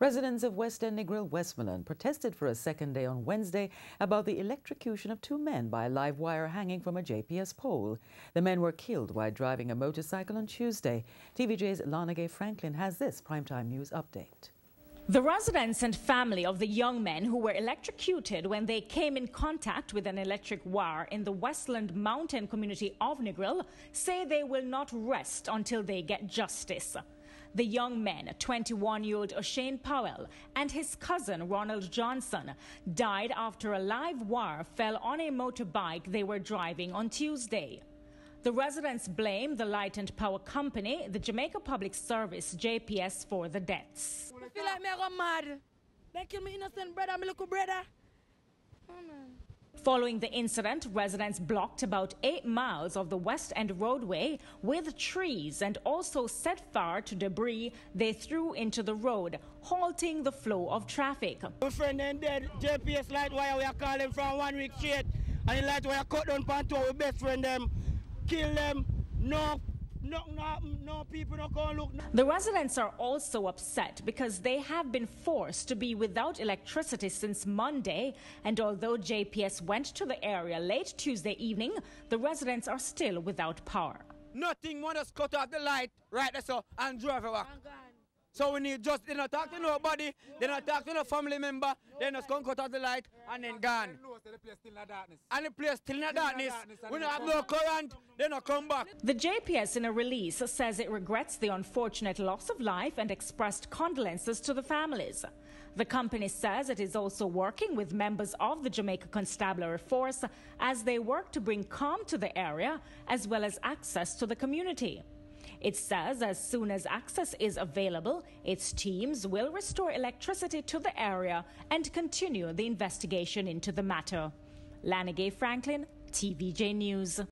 Residents of West End Negril, Westmoreland protested for a second day on Wednesday about the electrocution of two men by a live wire hanging from a JPS pole. The men were killed while driving a motorcycle on Tuesday. TVJ's Lanage Franklin has this primetime news update. The residents and family of the young men who were electrocuted when they came in contact with an electric wire in the Westland Mountain community of Negril say they will not rest until they get justice. The young men, 21-year-old O'Shane Powell and his cousin Ronald Johnson, died after a live wire fell on a motorbike they were driving on Tuesday. The residents blame the Light and Power Company, the Jamaica Public Service, JPS, for the deaths. I feel like me I go mad. They kill me innocent brother, my little brother. Oh, man. Following the incident, residents blocked about 8 miles of the West End roadway with trees and also set fire to debris they threw into the road, halting the flow of traffic. My friend then dead, JPS light wire we are calling from 1 week straight, and the light wire cut down panto, our best friend them, kill them, no people don't go look. The residents are also upset because they have been forced to be without electricity since Monday, and although JPS went to the area late Tuesday evening, the residents are still without power. Nothing, want us cut off the light right there so and drive away. So we need just, they not talk to nobody, they not talk to no family member, they just come cut off the light and then gone. And the place still in the darkness. We don't have no current, they not come back. The JPS in a release says it regrets the unfortunate loss of life and expressed condolences to the families. The company says it is also working with members of the Jamaica Constabulary Force as they work to bring calm to the area as well as access to the community. It says as soon as access is available, its teams will restore electricity to the area and continue the investigation into the matter. Lanage Franklin, TVJ News.